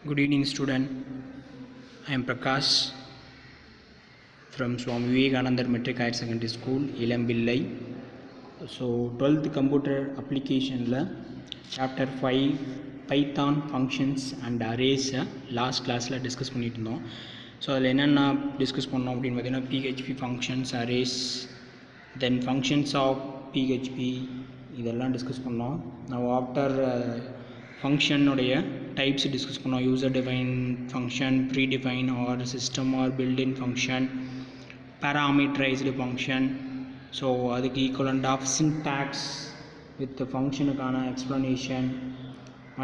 Good evening, student. I am Prakash from Swami Vivekananda Metric Higher Secondary School, Ilambillai. So, 12th Computer Application Chapter 5 Python Functions and Arrays last class discuss பண்ணிட்டு இருந்தோம். So அதில் என்னென்ன discuss பண்ணோம் அப்படின்னு பார்த்தீங்கன்னா PHP functions arrays then functions of PHP இதெல்லாம் discuss பண்ணோம். நான் ஆஃப்டர் ஃபங்க்ஷனுடைய டைப்ஸ் டிஸ்கஸ் பண்ணோம். User define function, predefine or system or builtin function, parameterised function. So அதுக்கு ஈக்குவலண்ட் ஆஃப் சின்டாக்ஸ் வித் ஃபங்க்ஷனுக்கான எக்ஸ்ப்ளனேஷன்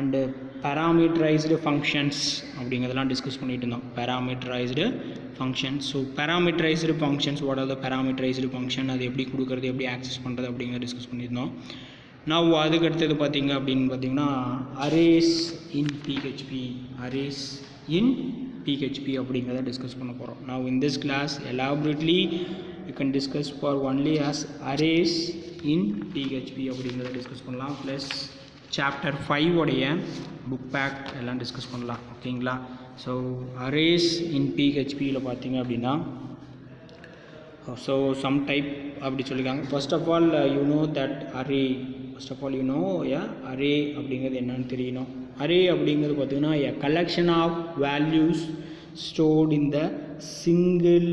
அண்டு பேராமீட்டரைஸ்டு ஃபங்க்ஷன்ஸ் அப்படிங்கிறதெல்லாம் discuss பண்ணிகிட்டு இருந்தோம். Parameterised functions. So parameterised functions, what are the parameterised function, அது எப்படி கொடுக்குறது, எப்படி access பண்ணுறது அப்படிங்கிறத டிஸ்கஸ் பண்ணியிருந்தோம். நான் அதுக்கு அடுத்தது பார்த்தீங்கன்னா arrays in PHP, arrays in PHP அப்படிங்கிறத டிஸ்கஸ் பண்ண போகிறோம். நான் in this class elaborately you can discuss for only as arrays in PHP அப்படிங்கிறத டிஸ்கஸ் பண்ணலாம். ப்ளஸ் சாப்டர் 5 உடைய புக் பேக் எல்லாம் டிஸ்கஸ் பண்ணலாம். ஓகேங்களா? ஸோ அரேஸ் இன் பிஹெச்பியில் பார்த்தீங்க அப்படின்னா ஸோ சம் டைப் அப்படி சொல்லியிருக்காங்க. First of all you know that array, first of all you know array அப்படிங்கிறது என்னன்னு தெரியணும். அரே அப்படிங்கிறது பார்த்தீங்கன்னா a collection of values stored in the single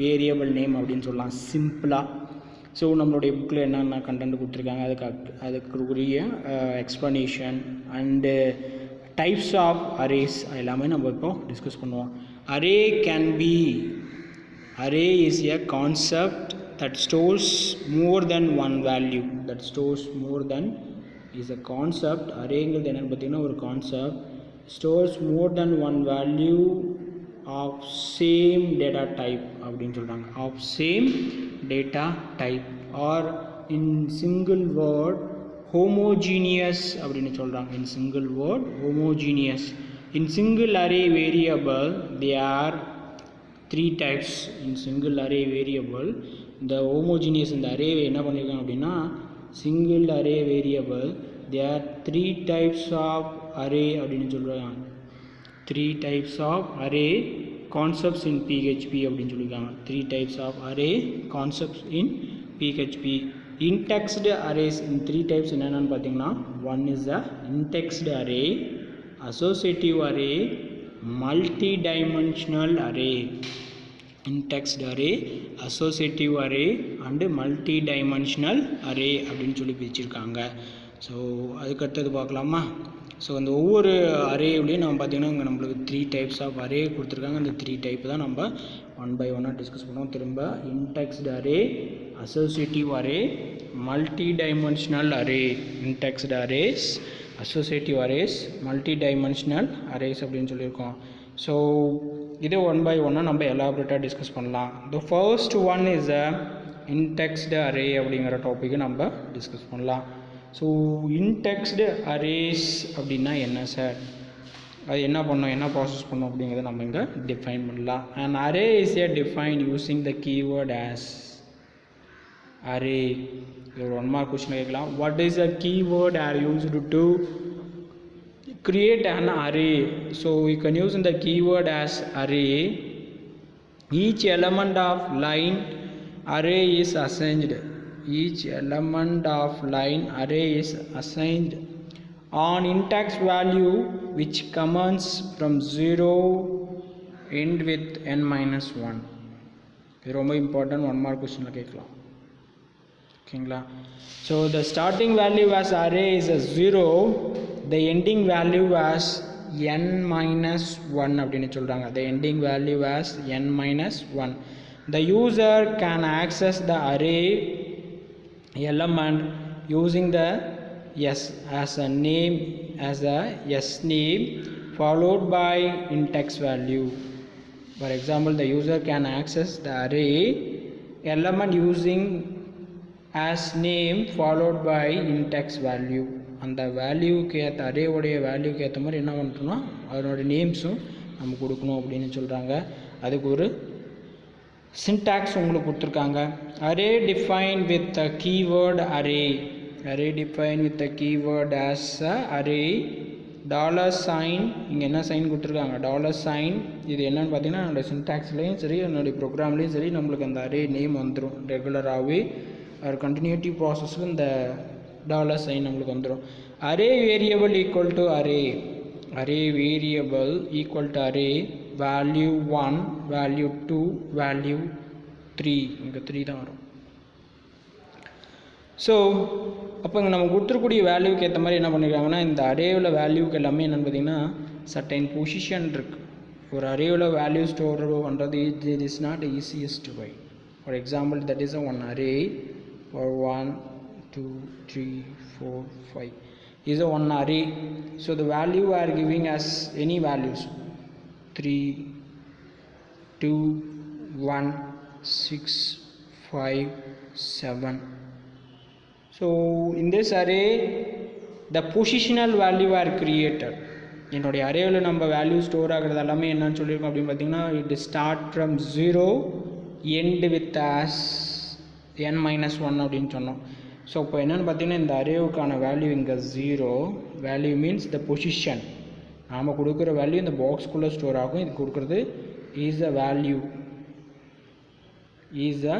variable name அப்படின்னு சொல்லலாம் சிம்பிளாக. ஸோ நம்மளுடைய புக்கில் என்னென்ன கண்டென்ட் கொடுத்துருக்காங்க அதுக்குரிய explanation and types of arrays எல்லாமே நம்ம இப்போ டிஸ்கஸ் பண்ணுவோம். Array can be, array is a concept that stores more than one value, that stores more than is a concept. arrayங்கிறது என்னன்னு பார்த்தீங்கன்னா ஒரு concept, stores more than one value of same data type அப்படின்னு சொல்கிறாங்க, of same data type or in single word homogeneous அப்படின்னு சொல்கிறாங்க. in single word homogeneous. in single array variable they are three types. in single array variable the homogeneous இந்த array என்ன பண்ணியிருக்காங்க அப்படின்னா single array variable there are three types of array அப்படின்னு சொல்கிறாங்க. three types of array concepts in PHP அப்படின்னு சொல்லியிருக்காங்க. three types of array concepts in PHP. indexed arrays in three types என்னென்னு பார்த்தீங்கன்னா one is the indexed array, associative array, multi-dimensional array. indexed array, associative array and multi-dimensional array அப்படின்னு சொல்லி பிரிச்சிருக்காங்க. So அதுக்கடுத்தது பார்க்கலாமா? So அந்த ஒவ்வொரு அரேவிலையும் நம்ம பார்த்திங்கன்னா இங்கே நம்மளுக்கு த்ரீ டைப்ஸ் ஆஃப் அரே கொடுத்துருக்காங்க. அந்த த்ரீ டைப் தான் நம்ம ஒன் பை ஒன்னாக டிஸ்கஸ் பண்ணுவோம். திரும்ப indexed array, associative array, multi-dimensional array. indexed arrays, associative arrays, multi-dimensional arrays அப்படின்னு சொல்லியிருக்கோம். ஸோ இது ஒன் பை ஒன்னாக நம்ம எலாபரேட்டாக டிஸ்கஸ் பண்ணலாம். The first one is a indexed array அப்படிங்கிற டாப்பிக்கை நம்ம டிஸ்கஸ் பண்ணலாம். ஸோ indexed arrays அப்படின்னா என்ன சார், அது என்ன பண்ணோம், என்ன ப்ராசஸ் பண்ணோம் அப்படிங்கிறத நம்ம இங்கே டிஃபைன் பண்ணலாம். an array is a defined using the keyword as array. இது ஒரு 1 mark question கேட்கலாம். what is a keyword are used to create an array? so you can use in the keyword as array. each element of line array is assigned, each element of line array is assigned on index value which commences from 0 end with n minus 1. இது ரொம்ப important 1 mark கொஸ்டினில் கேட்கலாம். ஓகேங்களா? So the starting value as array is a 0, the ending value as n minus 1 அப்படின்னு சொல்கிறாங்க. the ending value as n minus 1. the user can access the array element using the s as a name, as a s name followed by index value. for example, the user can access the array element using as name followed by index value. அந்த வேல்யூக்கு ஏற்ற அரேவுடைய வேல்யூக்கு ஏற்ற மாதிரி என்ன பண்ணுறோம்னா அதனுடைய நேம்ஸும் நம்ம கொடுக்கணும் அப்படின்னு சொல்கிறாங்க. அதுக்கு ஒரு சின்டாக்ஸ் உங்களுக்கு கொடுத்துருக்காங்க. Array define with a keyword array, array defined with the keyword as array dollar sign இங்கே என்ன சைன் கொடுத்துருக்காங்க டாலர் சைன். இது என்னென்னு பார்த்தீங்கன்னா என்னோடய சின்டாக்ஸ்லேயும் சரி என்னுடைய ப்ரோக்ராம்லேயும் சரி நம்மளுக்கு அந்த அரே நேம் வந்துடும் ரெகுலராகவே. ஒரு கண்டினியூட்டிவ் ப்ராசஸில் இந்த டாலர் சைன் நம்மளுக்கு வந்துடும். Array variable equal to array, array variable equal to array value 1 value 2 value 3, இங்கே 3 தான் வரும். ஸோ அப்போ இங்கே நம்ம கொடுத்துருக்கூடிய வேல்யூக்கு ஏற்ற மாதிரி என்ன பண்ணியிருக்காங்கன்னா இந்த அரேவில் வேல்யூக்கு எல்லாமே என்னென்னு பார்த்தீங்கன்னா சர்டைன் பொசிஷன் இருக்குது. ஒரு அரேவில் வேல்யூ ஸ்டோர் பண்ணுறது it is not easiest way. For example that is one array for 1 2 3 4 5 is a one array. So the value we are giving as any values 3 2 1 6 5 7. So in this array the positional value are created. என்னுடைய அரேவில் நம்ம value store ஆகிறது எல்லாமே என்னன்னு சொல்லியிருக்கோம் அப்படின்னு பார்த்தீங்கன்னா it start from 0 end with as n-1 அப்படின்னு சொன்னோம். ஸோ இப்போ என்னென்னு பார்த்தீங்கன்னா இந்த அரேவுக்கான வேல்யூ இங்கே 0. Value means the position. நாம் கொடுக்குற வேல்யூ இந்த பாக்ஸ்குள்ளே ஸ்டோர் ஆகும். இது கொடுக்குறது is a value, is a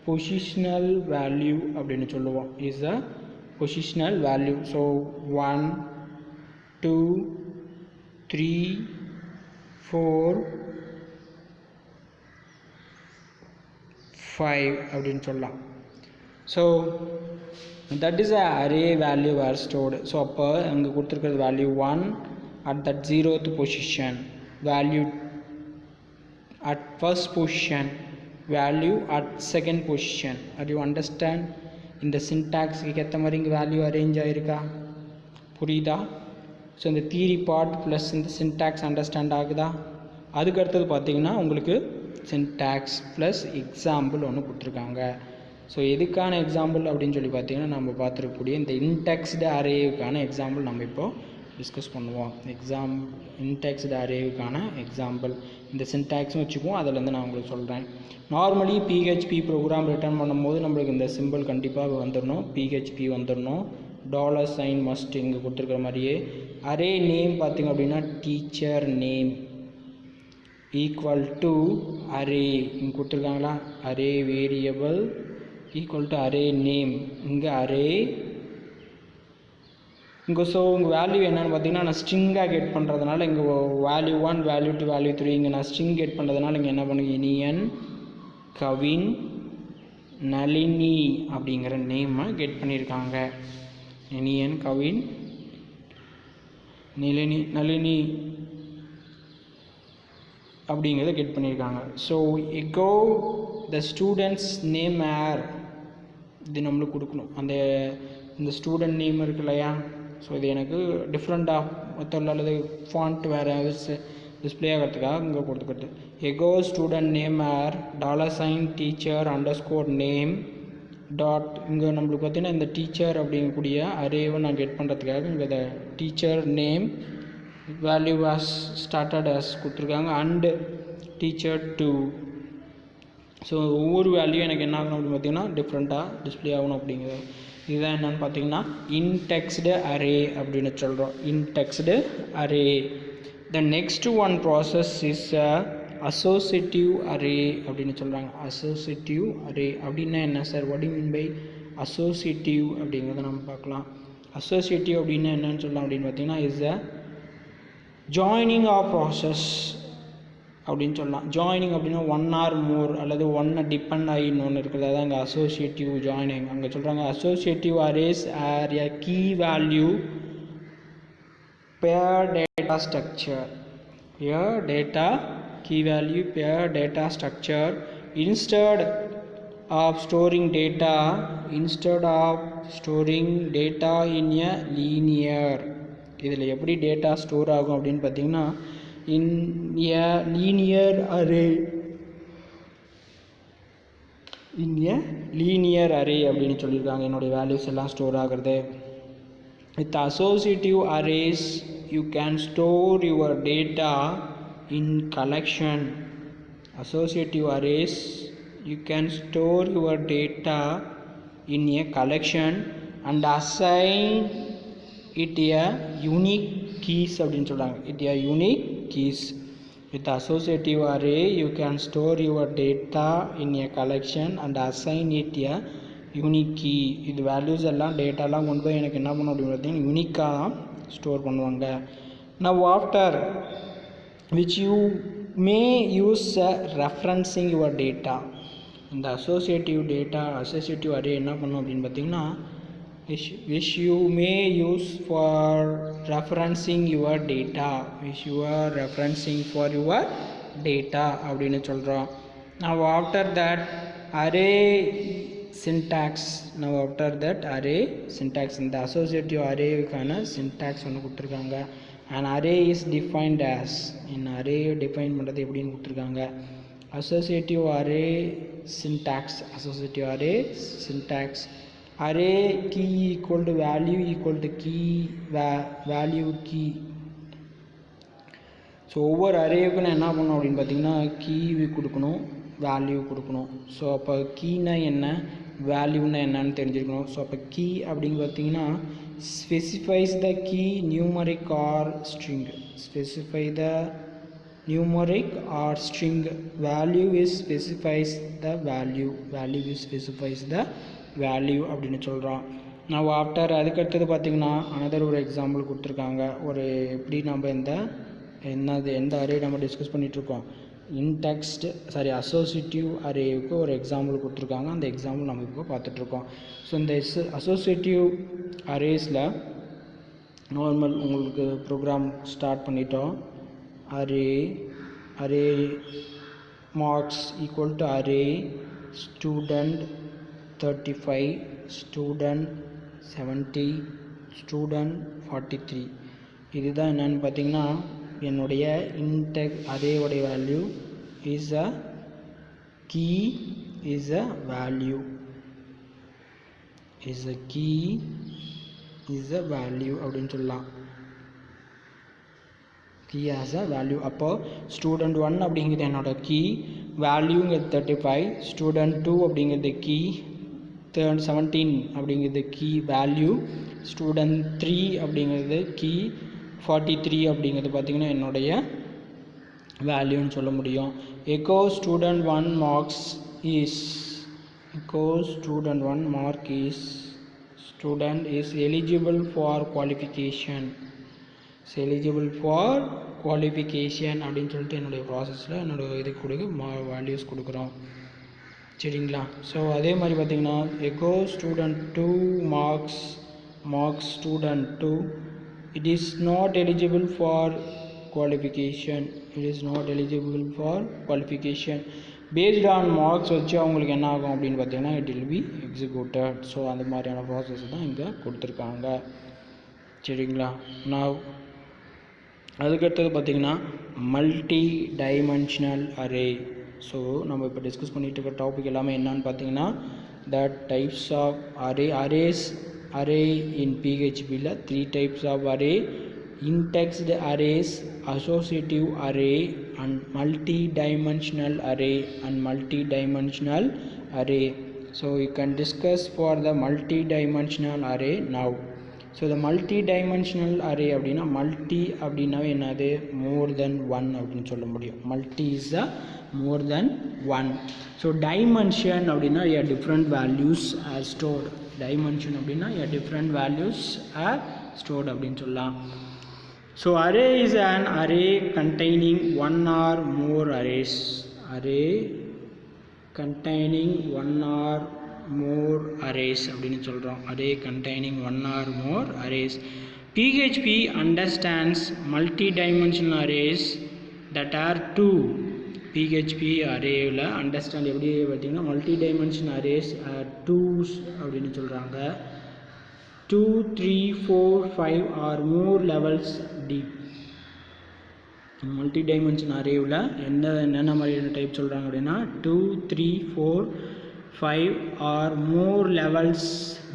positional value அப்படின்னு சொல்லுவோம். Is a positional value. So 1 2 3 4 5 அப்படின்னு சொல்லலாம். So that is a array value are stored. So அப்போ அங்கே கொடுத்துருக்கிறது value 1 at that 0th position, value at first position, value at second position. Are you understand? இந்த சின்டாக்ஸுக்கு ஏற்ற மாதிரி இங்கே வேல்யூ அரேஞ்ச் ஆகிருக்கா? புரியுதா? ஸோ இந்த தியரி பார்ட் ப்ளஸ் இந்த சின்டாக்ஸ் அண்டர்ஸ்டாண்ட் ஆகுதா? அதுக்கு அடுத்தது பார்த்தீங்கன்னா உங்களுக்கு சின்டாக்ஸ் ப்ளஸ் எக்ஸாம்பிள் ஒன்று கொடுத்துருக்காங்க. ஸோ எதுக்கான எக்ஸாம்பிள் அப்படின்னு சொல்லி பார்த்தீங்கன்னா நம்ம பார்த்துருக்கக்கூடிய இந்த இன்டெக்ஸ்டு அரேவுக்கான எக்ஸாம்பிள் நம்ம இப்போது டிஸ்கஸ் பண்ணுவோம். இன்டெக்ஸ்டு அரேவுக்கான எக்ஸாம்பிள் இந்த சின்டாக்ஸும் வச்சுக்குவோம். அதிலேருந்து நான் உங்களுக்கு சொல்கிறேன். நார்மலி PHP ப்ரோக்ராம் ரிட்டர்ன் பண்ணும்போது நம்மளுக்கு இந்த சிம்பிள் கண்டிப்பாக வந்துடணும், PHP வந்துடணும். டாலர் சைன் மஸ்ட் இங்கே கொடுத்துருக்குற மாதிரியே. அரே நேம் பார்த்திங்க அப்படின்னா teacher name equal to array இங்கே கொடுத்துருக்காங்களா, array variable equal to array name. இங்கே அரே இங்கே. ஸோ உங்கள் வேல்யூ என்னென்னு பார்த்தீங்கன்னா நான் ஸ்ட்ரிங்காக கெட் பண்ணுறதுனால இங்கே வேல்யூ 1 வேல்யூ 2 வேல்யூ 3 இங்கே நான் ஸ்ட்ரிங் கெட் பண்ணுறதுனால இங்கே என்ன பண்ணுங்க இனியன் கவின் நளினி அப்படிங்கிற நேமை கெட் பண்ணியிருக்காங்க. இனியன் கவின் நளினி அப்படிங்கிறத கெட் பண்ணியிருக்காங்க. So echo the students name are இது நம்மளுக்கு கொடுக்கணும். இந்த ஸ்டூடெண்ட் நேம் இருக்கு இல்லையா, ஸோ இது எனக்கு டிஃப்ரெண்ட்டாக மொத்தம் அல்லது ஃபாண்ட் வேறு டிஸ்பிளே ஆகிறதுக்காக இங்கே கொடுத்துக்கிறது. Echo student name are dollar sign teacher underscore name dot. இங்கே நம்மளுக்கு பார்த்தீங்கன்னா இந்த டீச்சர் அப்படிங்கக்கூடிய அரேவை நான் கெட் பண்ணுறதுக்காக இங்கே the teacher name value was started as கொடுத்துருக்காங்க அண்டு டீச்சர் 2. ஸோ ஒவ்வொரு வேல்யூ எனக்கு என்ன ஆகணும் அப்படின்னு பார்த்தீங்கன்னா டிஃப்ரெண்ட்டாக டிஸ்பிளே ஆகணும் அப்படிங்கிறது. இதுதான் என்னென்னு பார்த்தீங்கன்னா இன்டெக்ஸ்டு அரே அப்படின்னு சொல்கிறோம். Indexed array. The next one process is associative array அப்படின்னு சொல்கிறாங்க. அசோசியேட்டிவ் அரே அப்படின்னா என்ன sir, what you mean by associative அப்படிங்கிறத நம்ம பார்க்கலாம். அசோசியேட்டிவ் அப்படின்னா என்னன்னு சொல்லலாம் அப்படின்னு பார்த்தீங்கன்னா is a joining of process அப்படின்னு சொல்லலாம். ஜாயினிங் அப்படின்னா 1 or more அல்லது 1 டிபெண்ட் ஆகி இன்னொன்று இருக்குது. அதான் இங்கே அசோசியேட்டிவ் ஜாயினிங். அங்கே சொல்கிறாங்க associative arrays are a key value pair data structure. Key value pair data structure instead of storing data in a linear. இதில் எப்படி டேட்டா ஸ்டோர் ஆகும் அப்படின்னு பார்த்தீங்கன்னா in a linear array அப்படின்னு சொல்லியிருக்காங்க. என்னுடைய வேல்யூஸ் எல்லாம் ஸ்டோர் ஆகிறது. With associative arrays you can store your data in collection. Associative arrays you can store your data in a collection and assign it a unique keys அப்படின்னு சொல்கிறாங்க. It or unique keys. With associative array you can store your data in a collection and assign it a unique key. இது values எல்லாம் டேட்டாலாம் கொண்டு போய் எனக்கு என்ன பண்ணணும் அப்படின்னு பார்த்தீங்கன்னா யூனிக்காக தான் ஸ்டோர் பண்ணுவாங்க. Now after which you may use referencing your data. இந்த associative array என்ன பண்ணும் அப்படின்னு பார்த்தீங்கன்னா which you may use for referencing your data, அப்படின்னு சொல்கிறோம். Now after that array syntax. இந்த associative arrayக்கான syntax ஒன்று கொடுத்துருக்காங்க. an array is defined as. array define பண்ணுறது எப்படின்னு கொடுத்துருக்காங்க. associative array syntax. array key equal to value equal to key value key. So ஒவ்வொரு அரேவுக்கு நான் என்ன பண்ணணும் அப்படின்னு பார்த்தீங்கன்னா கீ கொடுக்கணும், வேல்யூ கொடுக்கணும். ஸோ அப்போ கீனா என்ன, வேல்யூன்னா என்னன்னு தெரிஞ்சுக்கணும். ஸோ அப்போ கீ அப்படின்னு பார்த்தீங்கன்னா specifies the key numeric or string. Value is specifies the value அப்படின்னு சொல்கிறோம். நான் ஆஃப்டர் அதுக்கடுத்தது பார்த்திங்கன்னா அனதர் ஒரு எக்ஸாம்பிள் கொடுத்துருக்காங்க. ஒரு எப்படி நம்ம எந்த அரே நம்ம டிஸ்கஸ் பண்ணிகிட்ருக்கோம், அசோசியேட்டிவ் அரேவுக்கு ஒரு எக்ஸாம்பிள் கொடுத்துருக்காங்க. அந்த எக்ஸாம்பிள் நம்ம இப்போ பார்த்துட்ருக்கோம். ஸோ இந்த அசோசியேட்டிவ் அரேஸில் நார்மல் உங்களுக்கு ப்ரோக்ராம் ஸ்டார்ட் பண்ணிட்டோம். Array marks equal to array student 35, student 70, student 43. இதுதான் என்னன்னு பார்த்தீங்கன்னா என்னுடைய அரேவுடைய value is a key is a value அப்படின்னு சொல்லலாம். Key as a value. அப்போ ஸ்டூடெண்ட் 1 அப்படிங்கிறது என்னோட கீ, வேல்யூங்கிறது 35, ஸ்டூடெண்ட் 2 அப்படிங்கிறது கீ, 17 அப்படிங்கிறது கீ வேல்யூ, ஸ்டூடெண்ட் 3 அப்படிங்கிறது கீ, 43 அப்படிங்கிறது பார்த்திங்கன்னா என்னுடைய வேல்யூன்னு சொல்ல முடியும். Echo student 1 marks is student is eligible for qualification. அப்படின்னு சொல்லிட்டு என்னுடைய ப்ராசஸில் இது வேல்யூஸ் கொடுக்குறோம். சரிங்களா? ஸோ அதே மாதிரி பார்த்திங்கன்னா echo student 2 marks student 2 it is not eligible for qualification. based on marks வச்சு அவங்களுக்கு என்ன ஆகும் அப்படின்னு பார்த்தீங்கன்னா it will be executed. So அந்த மாதிரியான ப்ராசஸ் தான் இங்கே கொடுத்துருக்காங்க. சரிங்களா? நான் அதுக்கடுத்தது பார்த்திங்கன்னா மல்டி டைமென்ஷனல் அரே. ஸோ நம்ம இப்போ டிஸ்கஸ் பண்ணிகிட்டு இருக்க டாபிக் எல்லாமே என்னன்னு பார்த்தீங்கன்னா the types of array in PHPயில் 3 types of array: indexed arrays, associative array and multi dimensional array. So you can discuss for the multi dimensional array now. So இந்த multi dimensional array அப்படின்னா அப்படின்னாவே என்னது, more than 1 அப்படின்னு சொல்ல முடியும். Multi is a more than 1. So dimension அப்படின்னா different values are stored. அப்படின்னா different values are stored அப்படின்னு சொல்லலாம். So array is an array containing one or more arrays. அப்படின்னு சொல்கிறோம். array containing one or more arrays. PHP understands multi-dimensional arrays that are 2. PHP அரேவில் understand எப்படி பார்த்தீங்கன்னா multi dimension arrays 2s அப்படின்னு சொல்கிறாங்க. 2, 3, 4, 5 R மோர் levels deep. Multi dimension அரேவில் என்னென்ன மாதிரியான type சொல்கிறாங்க அப்படின்னா 2, 3, 4, 5 ஆர் மோர் லெவல்ஸ்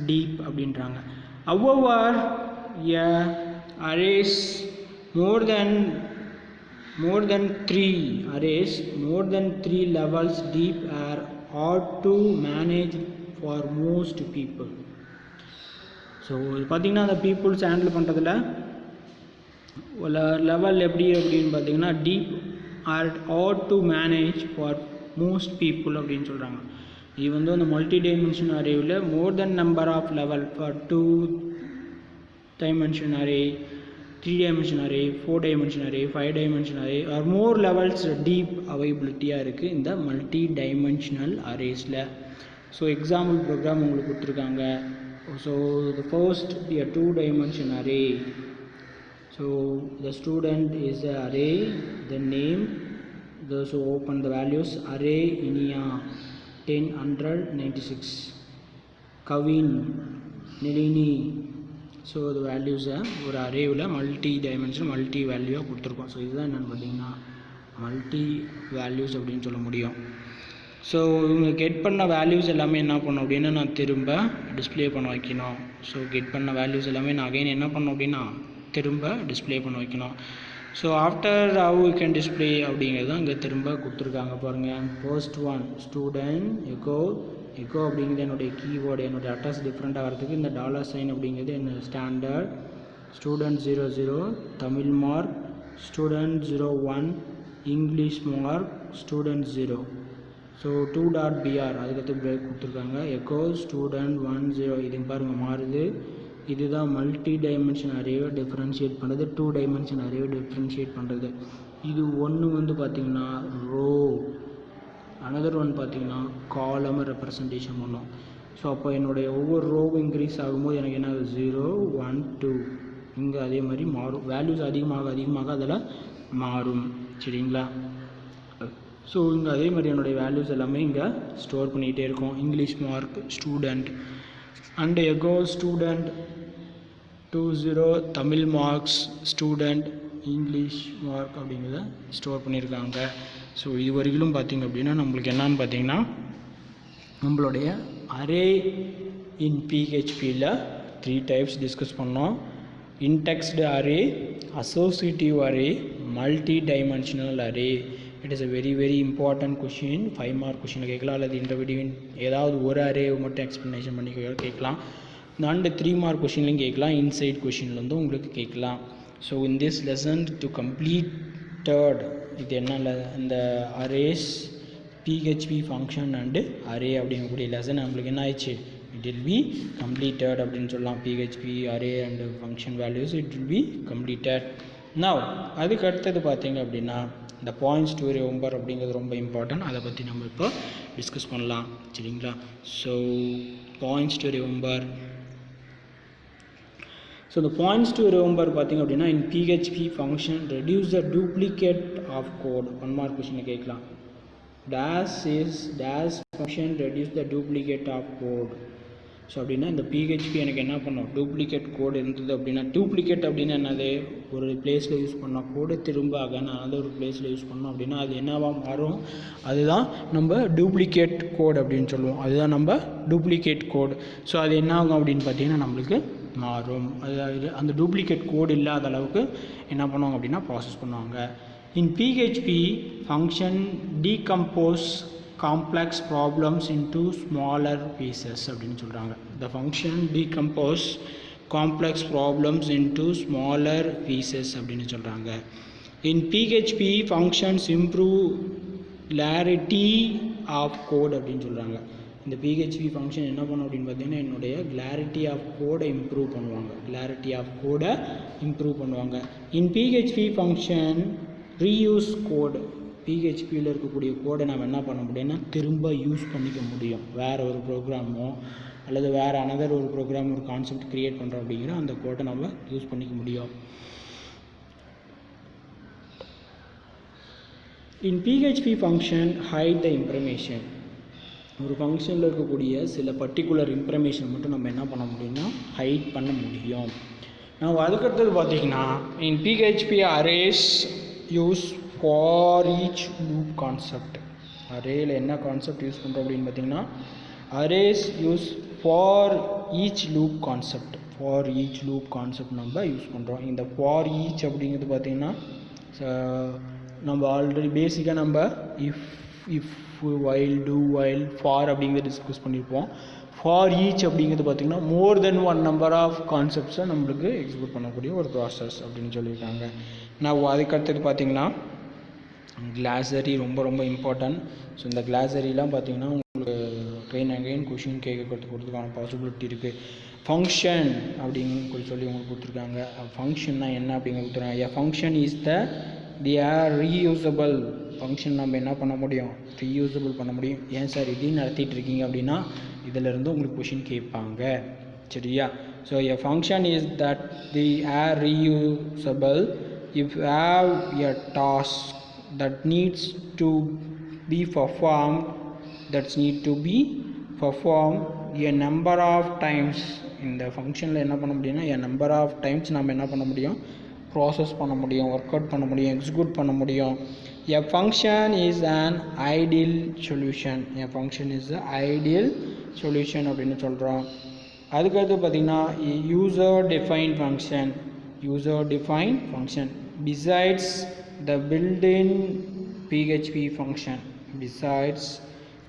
டீப் அப்படின்றாங்க. However, arrays more than 3 levels deep are hard to manage for most people. So பார்த்தீங்கன்னா அந்த பீப்புள்ஸ் ஹேண்டில் பண்ணுறதுல லெவல் எப்படி அப்படின்னு பார்த்தீங்கன்னா deep are hard to manage for most people அப்படின்னு சொல்கிறாங்க. இது வந்து அந்த மல்டி டைமென்ஷன் அரேவில் more than number of level for 2 dimension array, 3 dimension array, 4 dimension array, 5 dimension array or more levels deep availability-ஆக இருக்குது இந்த மல்டி டைமென்ஷனல் அரேஸில். ஸோ எக்ஸாம்பிள் ப்ரோக்ராம் உங்களுக்கு கொடுத்துருக்காங்க. So the first be a 2 dimension array. So the student is the array, the name, so open the values array Inia 10 100 96 Kavin Nilini. So அது வேல்யூஸை ஒரு அரேவில் multi dimension multi வேல்யூவாக கொடுத்துருக்கோம். So இதுதான் என்னென்னு பார்த்தீங்கன்னா மல்டி வேல்யூஸ் அப்படின்னு சொல்ல முடியும். ஸோ இவங்க கெட் பண்ண வேல்யூஸ் எல்லாமே என்ன பண்ணணும் அப்படின்னா நான் திரும்ப டிஸ்பிளே பண்ண வைக்கணும். ஸோ கெட் பண்ண வேல்யூஸ் எல்லாமே நான் அகைன் என்ன பண்ணணும் அப்படின்னா திரும்ப டிஸ்பிளே பண்ண வைக்கணும். So after how you can display அப்படிங்கிறது தான் இங்கே திரும்ப கொடுத்துருக்காங்க பாருங்கள். ஃபர்ஸ்ட் ஒன் ஸ்டூடெண்ட் எக்கோ அப்படிங்கிறது என்னுடைய கீவேர்டு, என்னுடைய அட்ரஸ் டிஃப்ரெண்ட் ஆகிறதுக்கு இந்த $sign அப்படிங்கிறது என்ன standard. Student 00 Tamil mark, student 01 English mark, student 0. So 2.br அதுக்கடுத்து பிரேக் கொடுத்துருக்காங்க. எக்கோ ஸ்டூடெண்ட் 10 இது பாருங்கள் மாறுது. இதுதான் மல்டி டைமென்ஷன் அரேவை டிஃப்ரென்ஷியேட் பண்ணுறது, 2 டைமென்ஷன் அரேவை டிஃப்ரென்ஷியேட் பண்ணுறது. இது ஒன்று வந்து பார்த்திங்கன்னா ரோ, அனதர் ஒன் பார்த்திங்கன்னா காலம் ரெப்ரசன்டேஷன் பண்ணும். ஸோ அப்போ என்னுடைய ஒவ்வொரு ரோவும் இன்க்ரீஸ் ஆகும்போது எனக்கு என்ன 0 1 2 இங்கே அதே மாதிரி மாறும். வேல்யூஸ் அதிகமாக அதில் மாறும். சரிங்களா? ஸோ இங்கே அதே மாதிரி என்னுடைய வேல்யூஸ் எல்லாமே இங்கே ஸ்டோர் பண்ணிகிட்டே இருக்கும். English mark student and echo student 20 Tamil marks student English mark அப்படிங்கிறத ஸ்டோர் பண்ணியிருக்காங்க. ஸோ இது வரைக்கும் பார்த்திங்க அப்படின்னா நம்மளுக்கு என்னான்னு பார்த்தீங்கன்னா நம்மளுடைய அரே இன் PHPயில் 3 டைப்ஸ் டிஸ்கஸ் பண்ணோம். Indexed array, associative array, multi dimensional array. It is a very important question. 5 mark கொஷினில் கேட்கலாம், அல்லது இந்த வீடியோவின் ஏதாவது ஒரு அரே மட்டும் எக்ஸ்ப்ளனேஷன் பண்ணி கேட்கலாம். அண்டு 3 மார்க் கொஷின்லையும் கேட்கலாம், இன்சைட் கொஷின்லேருந்து உங்களுக்கு கேட்கலாம். So in this lesson to completed இது என்ன இந்த arrays PHP function and array அப்படிங்கக்கூடிய லெசன் நம்மளுக்கு என்ன ஆயிடுச்சு, இட் வில் பி கம்ப்ளீட்டட் அப்படின்னு சொல்லலாம். PHP array and function values it will be completed. Now அதுக்கு அடுத்தது பார்த்தீங்க அப்படின்னா இந்த பாயிண்ட்ஸ் டு ரிமெம்பர் அப்படிங்கிறது ரொம்ப இம்பார்ட்டன்ட். அதை பற்றி நம்ம இப்போ டிஸ்கஸ் பண்ணலாம். சரிங்களா? So points to remember. So இந்த பாயிண்ட்ஸ் டு ரிமெம்பர் பார்த்திங்க அப்படின்னா in PHP function reduce the duplicate of code. 1 mark கொஷினை கேட்கலாம். Dash function reduce the duplicate of code. So அப்படின்னா இந்த PHP எனக்கு என்ன பண்ணும், டூப்ளிகேட் கோடு இருந்தது அப்படின்னா, டூப்ளிகேட் அப்படின்னா என்னது, ஒரு பிளேஸில் யூஸ் பண்ணால் கோடு திரும்ப அதர் ஒரு பிளேஸில் யூஸ் பண்ணோம் அப்படின்னா அது என்னவா மாறும், அதுதான் நம்ம டூப்ளிகேட் கோட் அப்படின்னு சொல்லுவோம். அதுதான் நம்ம டூப்ளிகேட் கோடு. ஸோ அது என்ன ஆகும் அப்படின்னு பார்த்தீங்கன்னா நம்மளுக்கு மாறும். அது அந்த டூப்ளிகேட் கோடு இல்லாத அளவுக்கு என்ன பண்ணுவாங்க அப்படின்னா ப்ராசஸ் பண்ணுவாங்க. In PHP function decompose complex problems into smaller pieces அப்படின்னு சொல்கிறாங்க. The function decompose complex problems into smaller pieces அப்படின்னு சொல்கிறாங்க. In PHP functions improve clarity of code அப்படின்னு சொல்கிறாங்க. இந்த PHP ஃபங்க்ஷன் என்ன பண்ணும் அப்படின்னு பார்த்தீங்கன்னா என்னுடைய கிளாரிட்டி ஆஃப் கோடை இம்ப்ரூவ் பண்ணுவாங்க. இன் PHP ஃபங்க்ஷன் ரீயூஸ் கோடு. PHPயில் இருக்கக்கூடிய கோடை நம்ம என்ன பண்ண முடியும்னா திரும்ப யூஸ் பண்ணிக்க முடியும். வேறு ஒரு ப்ரோக்ராமோ அல்லது வேறு அனதர் ஒரு ப்ரோக்ராம் ஒரு கான்செப்ட் க்ரியேட் பண்ணுறோம் அப்படிங்கிற அந்த கோடை நம்ம யூஸ் பண்ணிக்க முடியும். இன் PHP function height the information. ஒரு ஃபங்க்ஷனில் இருக்கக்கூடிய சில பர்டிகுலர் இன்ஃபர்மேஷன் மட்டும் நம்ம என்ன பண்ண முடியும்னா ஹைட் பண்ண முடியும். நான் அதுக்கடுத்தது பார்த்திங்கன்னா in PHP arrays use for each loop concept. அரேயில் என்ன கான்செப்ட் யூஸ் பண்ணுறோம் அப்படின்னு பார்த்திங்கன்னா arrays use for each loop concept நம்ம யூஸ் பண்ணுறோம். இந்த ஃபார் ஈச் அப்படிங்கிறது பார்த்திங்கன்னா நம்ம ஆல்ரெடி பேசிக்காக நம்ம if while two while for அப்படிங்கிறத டிஸ்கஸ் பண்ணியிருப்போம். ஃபார் ஈச் அப்படிங்கிறது பார்த்திங்கன்னா மோர் தென் ஒன் நம்பர் ஆஃப் கான்செப்ட்ஸை நம்மளுக்கு எக்ஸிக்யூட் பண்ணக்கூடிய ஒரு ப்ராசஸ் அப்படின்னு சொல்லியிருக்காங்க. நான் அதுக்கடுத்தது பார்த்திங்கன்னா கிளாஸரி ரொம்ப ரொம்ப இம்பார்ட்டன்ட். ஸோ இந்த கிளாஸரிலாம் பார்த்திங்கன்னா உங்களுக்கு ட்ரெயின் அகைன் கொஷின் கொடுத்துருக்கான பாசிபிலிட்டி இருக்குது. ஃபங்க்ஷன் அப்படின்னு சொல்லி உங்களுக்கு கொடுத்துருக்காங்க. ஃபங்க்ஷன்னா என்ன அப்படிங்கிற கொடுத்துருக்காங்க. A function is the are reusable. Function நம்ம என்ன பண்ண முடியும், ரீயூசபிள் பண்ண முடியும். ஏன் சார் இதையும் நடத்திட்டு இருக்கீங்க அப்படின்னா இதிலேருந்து உங்களுக்கு கொஷின் கேட்பாங்க. சரியா? So a function is that the are reusable if you have a task that needs to be performed a number of times. இந்த ஃபங்க்ஷனில் என்ன பண்ண முடியும்னா a number of times நம்ம என்ன பண்ண முடியும், ப்ராசஸ் பண்ண முடியும், ஒர்க் அவுட் பண்ண முடியும், எக்ஸிக்யூட் பண்ண முடியும். a function is an ideal solution. a function is an ideal solution அப்படின்னு சொல்கிறோம். அதுக்கடுத்து பார்த்திங்கன்னா user defined function besides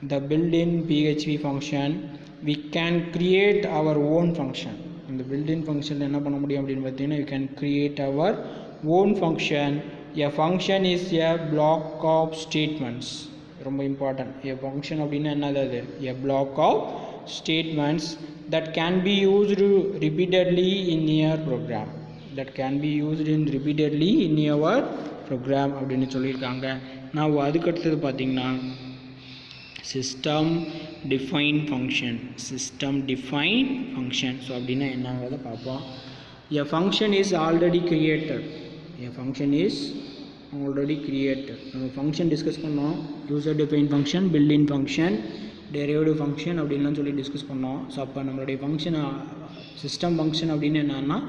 the built-in PHP function we can create our own function. இந்த built-in function என்ன பண்ண முடியும் அப்படின்னு பார்த்தீங்கன்னா you can create our own function. a function is a block of statements. ரொம்ப important. a function அப்படின்னா என்னது? அது a block of statements that can be used repeatedly in your program. அப்படின்னு சொல்லியிருக்காங்க. நான் அதுக்கடுத்தது பார்த்திங்கன்னா சிஸ்டம் டிஃபைன் ஃபங்க்ஷன். ஸோ அப்படின்னா என்னங்கிறத பார்ப்போம். A function is already created. நம்ம ஃபங்க்ஷன் டிஸ்கஸ் பண்ணோம். User define function, built in function, derivative function அப்படின்லாம் சொல்லி டிஸ்கஸ் பண்ணோம். ஸோ அப்போ நம்மளுடைய ஃபங்க்ஷன் சிஸ்டம் ஃபங்க்ஷன் அப்படின்னு என்னன்னா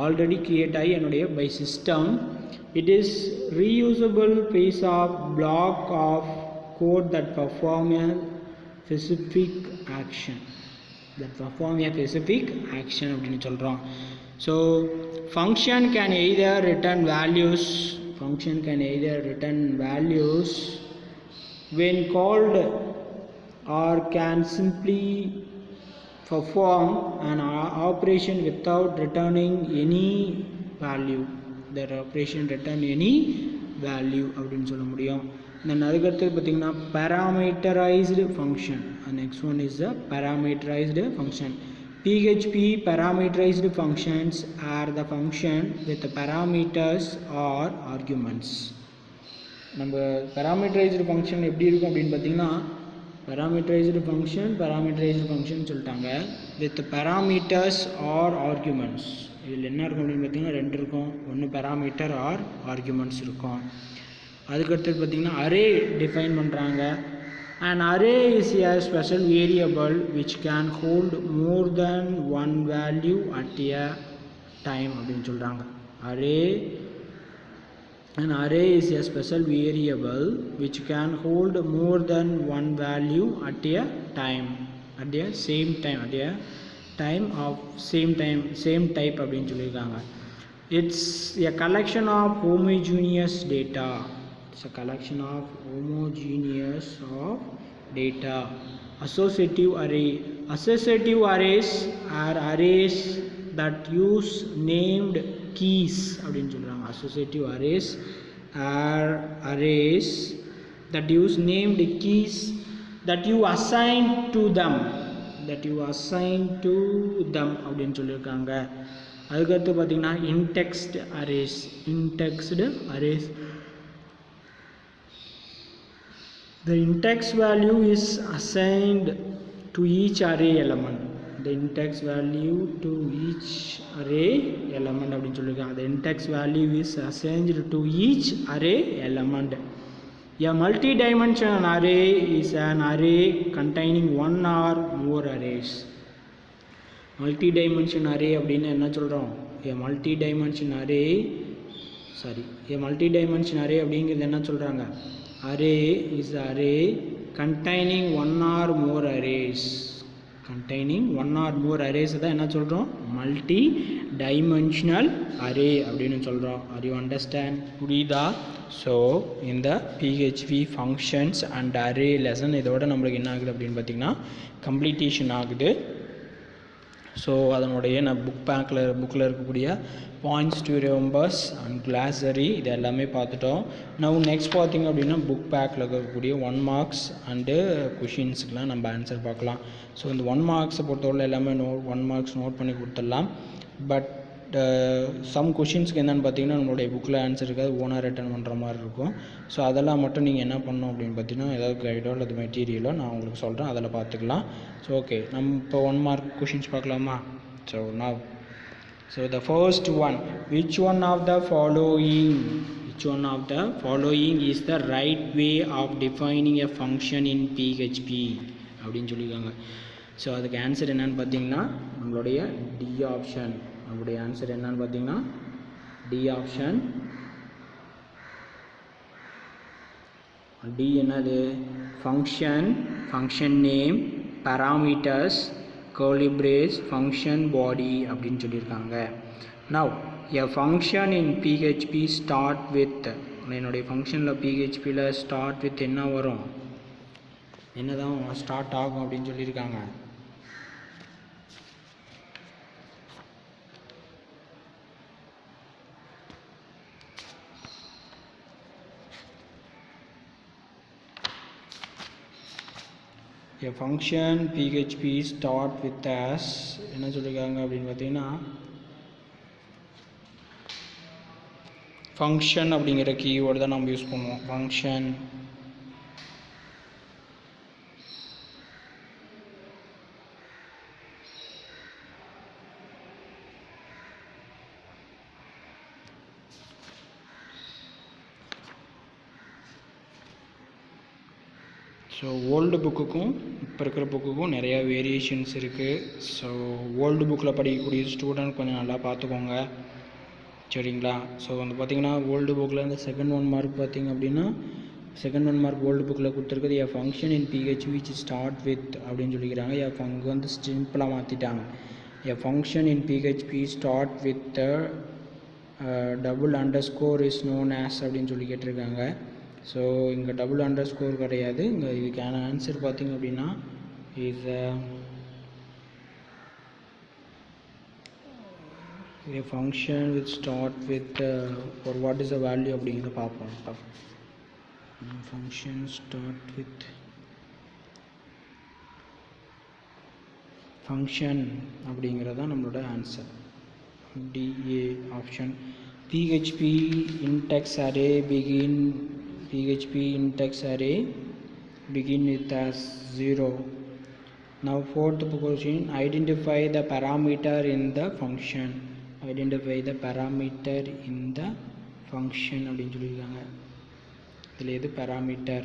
ஆல்ரெடி கிரியேட் ஆகி என்னுடைய by system. It is reusable piece of block of code that perform a specific action. அப்படின்னு சொல்கிறோம். So function can either return values when called or can simply perform an operation without returning any value. அப்படின்னு சொல்ல முடியும். Then அதுக்கடுத்து பார்த்திங்கன்னா parameterized function. Next one is the parameterised function. PHP parameterized functions are the function with the parameters or arguments. நம்ம parameterised function எப்படி இருக்கும் அப்படின்னு பார்த்தீங்கன்னா parameterized function சொல்லிட்டாங்க with parameters or arguments. இதில் என்ன இருக்கும் அப்படின்னு பார்த்தீங்கன்னா ரெண்டு இருக்கும். ஒன்று பேராமீட்டர் ஆர் ஆர்குமெண்ட்ஸ் இருக்கும். அதுக்கடுத்து பார்த்திங்கன்னா அரே டிஃபைன் பண்ணுறாங்க. An array is a special variable which can hold more than one value at a time அப்படின்னு சொல்கிறாங்க. An array is a special variable which can hold more than one value at a same type அப்படின்னு சொல்லியிருக்காங்க. It's a collection of homogeneous data. Associative arrays are arrays that use named keys அப்படின்னு சொல்றாங்க. Associative arrays are arrays that use named keys that you assign to them அப்படின்னு சொல்லியிருக்காங்க. அதுக்கடுத்து பார்த்தீங்கன்னா indexed arrays. The index value is assigned to each array element. அப்படின்னு சொல்லியிருக்காங்க. The index value is assigned to each array element. A multi-dimensional array is an array containing one or more arrays. Multi-dimensional array அப்படின்னு என்ன சொல்கிறோம்? A multi-dimensional array அப்படிங்கிறது என்ன சொல்கிறாங்க? Array is an array containing one or more arrays. தான் என்ன சொல்கிறோம்? Multi dimensional array அப்படின்னு சொல்கிறோம். R you understand? புரியுதா? ஸோ இந்த PHP functions and array lesson இதோட நம்மளுக்கு என்ன ஆகுது அப்படின்னு பார்த்திங்கன்னா கம்ப்ளீட்டேஷன் ஆகுது. ஸோ அதனுடைய நான் புக்கில் இருக்கக்கூடிய பாயிண்ட்ஸ் டு ரிமெம்பர்ஸ் அண்ட் கிளாஸரி இது எல்லாமே பார்த்துட்டோம். நான் நெக்ஸ்ட் பார்த்திங்க அப்படின்னா புக் பேக்கில் இருக்கக்கூடிய 1 மார்க்ஸ் அண்டு கொஷின்ஸுக்கெலாம் நம்ம ஆன்சர் பார்க்கலாம். ஸோ இந்த 1 மார்க்ஸை பொறுத்தவரை எல்லாமே 1 மார்க்ஸ் நோட் பண்ணி கொடுத்துடலாம். பட் சம் கொஷின்ஸ்க்கு என்னென்னு பார்த்தீங்கன்னா நம்மளுடைய புக்கில் ஆன்சர் இருக்காது, ஓனாக ரிட்டன் பண்ணுற மாதிரி இருக்கும். ஸோ அதெல்லாம் மட்டும் நீங்கள் என்ன பண்ணணும் அப்படின்னு பார்த்தீங்கன்னா ஏதாவது கைடோ அல்லது மெட்டீரியலோ நான் உங்களுக்கு சொல்கிறேன், அதில் பார்த்துக்கலாம். ஸோ ஓகே, நம்ம இப்போ 1 மார்க் கொஷின்ஸ் பார்க்கலாமா? So the first one, which one of the following is the right way of defining a function in PHP அப்படின்னு சொல்லியிருக்காங்க. ஸோ அதுக்கு ஆன்சர் என்னன்னு பார்த்தீங்கன்னா நம்மளுடைய டி ஆப்ஷன். நம்மளுடைய ஆன்சர் என்னன்னு பார்த்தீங்கன்னா டி ஆப்ஷன். டி என்னது? Function name, parameters, curly brace, function body அப்படின்னு சொல்லியிருக்காங்க. Now a function in PHP start with, என்னுடைய ஃபங்க்ஷனில் PHPயில் ஸ்டார்ட் வித் என்ன வரும், என்ன தான் ஸ்டார்ட் ஆகும் அப்படின்னு சொல்லியிருக்காங்க. A function PHP start with as என்ன சொல்லியிருக்காங்க அப்படின்னு பார்த்தீங்கன்னா ஃபங்க்ஷன் அப்படிங்கிற கீவேர்டு தான் நம்ம யூஸ் பண்ணுவோம். ஃபங்க்ஷன் ஸோ ஓல்டு புக்குக்கும் இப்போ இருக்கிற புக்குக்கும் நிறையா வேரியேஷன்ஸ் இருக்குது. ஸோ ஓல்டு புக்கில் படிக்கக்கூடிய ஸ்டூடெண்ட் கொஞ்சம் நல்லா பார்த்துக்கோங்க, சரிங்களா? ஸோ வந்து பார்த்திங்கன்னா ஓல்டு புக்கில் இந்த செகண்ட் 1 மார்க் பார்த்திங்க அப்படின்னா செகண்ட் 1 மார்க் ஓல்டு புக்கில் கொடுத்துருக்குது a function in PHP which start with அப்படின்னு சொல்லிக்கிறாங்க. அங்கே வந்து சிம்பிளாக மாற்றிட்டாங்க. எ function in PHP start with double underscore is known as அப்படின்னு சொல்லி கேட்டிருக்காங்க. ஸோ இங்கே டபுள் அண்டர்ஸ்கோர் கிடையாது. இங்கே இதுக்கான ஆன்சர் பார்த்திங்க அப்படின்னா is a function which start with or what is the value அப்படிங்கிறத பார்ப்போம். function start with function அப்படிங்கிறது தான் நம்மளோட answer. DA option. PHP index array begin with as 0. Now fourth question, identify the parameter in the function. Identify the parameter in the function அப்படின்னு சொல்லியிருக்காங்க. இதில் எது parameter?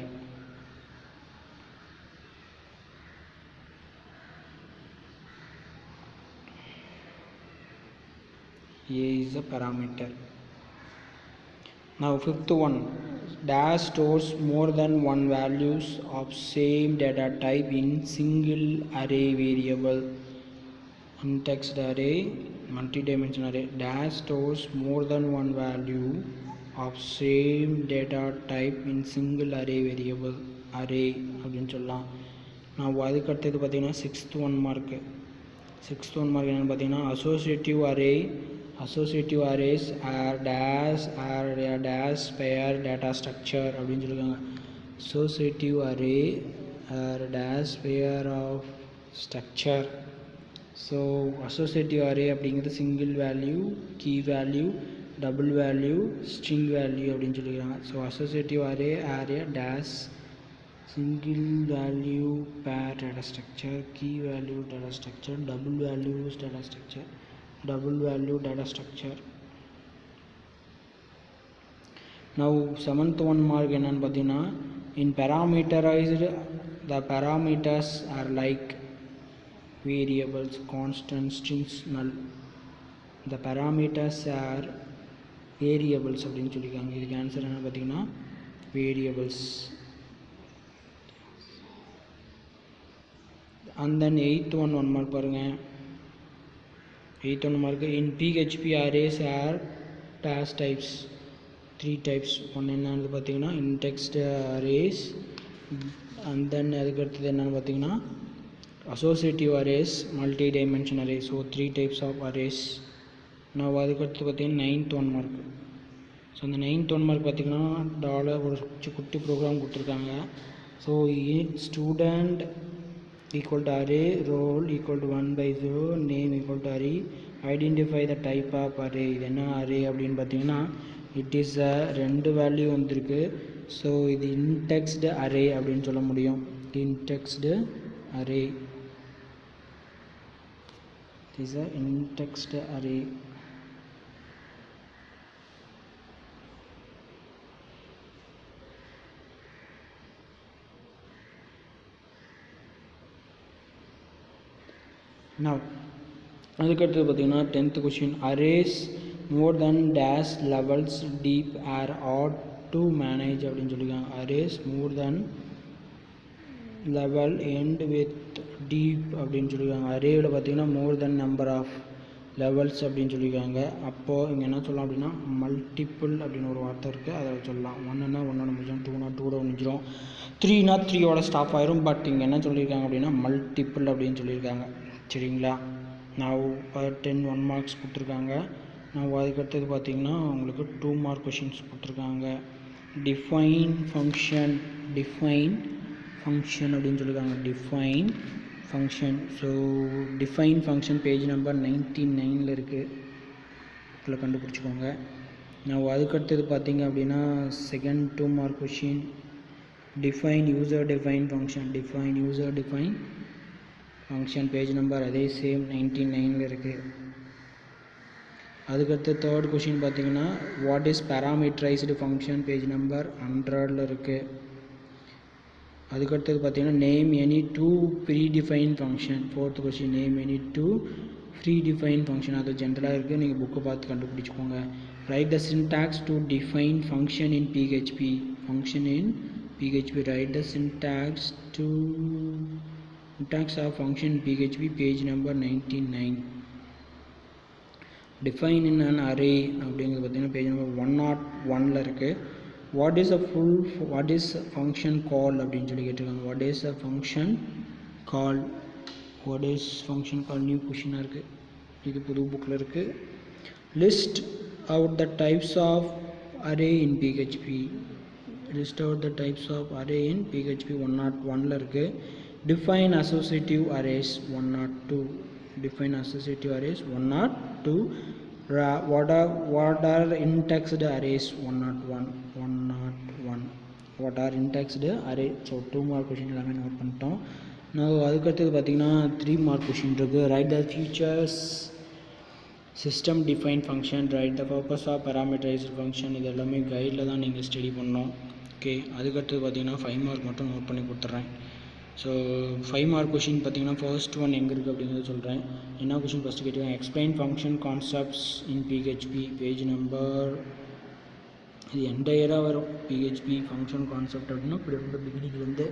A is a parameter. Now fifth one, dash stores more than one values of same data type in single array variable. Untext array, multi-dimensional array. Dash stores more than one value of same data type in single array variable. Array அப்படின்னு சொல்லலாம். நான் அதுக்கு அடுத்தது பார்த்தீங்கன்னா sixth 1 mark என்னென்னு பார்த்தீங்கன்னா associative arrays are a dash pair data structure அப்படின்னு சொல்லியிருக்காங்க. associative array are dash pair of structure. So associative array அப்படிங்கிறது single value, key value, double value, string value அப்படின்னு சொல்லியிருக்காங்க. So associative array are a dash single value pair data structure, key value data structure, double values data structure, double value data structure. Now seventh 1 mark என்னன்னு பார்த்தீங்கன்னா in parameterized the parameters are like variables, constant, strings, null. The parameters are variables அப்படின்னு சொல்லியிருக்காங்க. இதுக்கு answer என்ன பார்த்தீங்கன்னா variables. And then 8th 1 mark பாருங்க. 8th 1 mark. In PHP arrays are dash types, 3 types. ஒன்று என்னன்னு பார்த்தீங்கன்னா indexed arrays, and then அதுக்கு அடுத்தது என்னென்னு பார்த்தீங்கன்னா associative arrays, multi-dimensional arrays. So 3 types of arrays. நான் அதுக்கு அடுத்து பார்த்தீங்கன்னா 9th 1 mark. ஸோ அந்த 9th 1 mark பார்த்தீங்கன்னா டாலர் ஒரு குட்டி ப்ரோக்ராம் கொடுத்துருக்காங்க. So student equal to array, role equal to 1/0, name equal to array, identify the type of array. இது என்ன array அப்படின்னு பார்த்தீங்கன்னா இட் இஸ் ரெண்டு வேல்யூ வந்திருக்கு. ஸோ இது indexed array அப்படின்னு சொல்ல முடியும். indexed array, it is a indexed array. Now அதுக்கடுத்து பார்த்தீங்கன்னா 10th question, arrays more than dash levels deep are odd to manage அப்படின்னு சொல்லியிருக்காங்க. arrays more than level end with deep அப்படின்னு சொல்லியிருக்காங்க. அரேவில் பார்த்தீங்கன்னா more than number of levels அப்படின்னு சொல்லியிருக்காங்க. அப்போது இங்கே என்ன சொல்லலாம் அப்படின்னா மல்டிப்புள் அப்படின்னு ஒரு வார்த்தை இருக்குது, அதை சொல்லலாம். 1ன்னா 1 முடிஞ்சிடும், 2னா 2 முடிஞ்சிடும், 3னா 3யோட ஸ்டாப் ஆயிரும். பட் இங்கே என்ன சொல்லியிருக்காங்க அப்படின்னா மல்டிப்புள் அப்படின்னு சொல்லியிருக்காங்க. சரிங்களா? நான் 10 1 marks கொடுத்துருக்காங்க. நான் அதுக்கடுத்தது பார்த்தீங்கன்னா உங்களுக்கு 2 mark கொஷின்ஸ் கொடுத்துருக்காங்க. டிஃபைன் ஃபங்க்ஷன் அப்படின்னு சொல்லியிருக்காங்க. Define function. So define function page number 99 இருக்குது, இதில் கண்டுபிடிச்சிக்கோங்க. நான் அதுக்கடுத்தது பார்த்தீங்க அப்படின்னா second 2 mark question, define user define function page number அதே சேம் 99 இருக்குது. அதுக்கடுத்து தேர்ட் கொஷின் பார்த்தீங்கன்னா what is parameterized function page number 100 இருக்குது. அதுக்கடுத்தது பார்த்தீங்கன்னா name any 2 predefine function. Fourth question name any 2 predefine function. அது ஜென்ரலாக இருக்குது, நீங்கள் புக்கை பார்த்து கண்டுபிடிச்சிக்கோங்க. Write the syntax to define function in PHP. Write the syntax of function PHP page number 99. define in an array அப்படிங்கிறது பார்த்தீங்கன்னா பேஜ் நம்பர் 101 இருக்குது. வாட் இஸ் ஃபங்க்ஷன் கால் அப்படின்னு சொல்லி கேட்டிருக்காங்க. What is function call new கொஷினாக இருக்குது, இது புது புக்கில் இருக்குது. List out the types of array in PHP. 101 இருக்குது. Define associative arrays 102. What are indexed arrays 101. What are indexed array? So 2 mark question எல்லாமே நோட் பண்ணிட்டோம். நான் அதுக்கடுத்தது பார்த்தீங்கன்னா 3 mark question இருக்குது. Write the features system define function, write the purpose of parameterized function. இது எல்லாமே கைடில் தான் நீங்கள் ஸ்டடி பண்ணணும். ஓகே, அதுக்கடுத்தது பார்த்தீங்கன்னா 5 mark மட்டும் நோட் பண்ணி கொடுத்துட்றேன். ஸோ 5 mark கொஷின் பார்த்தீங்கன்னா ஃபர்ஸ்ட் ஒன் எங்கே இருக்குது அப்படிங்கிறத சொல்கிறேன். என்ன கொஷின் ஃபஸ்ட்டு கேட்டுருக்கேன், எக்ஸ்பிளைன் ஃபங்க்ஷன் கான்செப்ட்ஸ் இன் PHP பேஜ் நம்பர், இது என்டையராக வரும். PHP ஃபங்க்ஷன் கான்செப்ட் அப்படின்னா இப்படி ரொம்ப பிகினிங்லேருந்து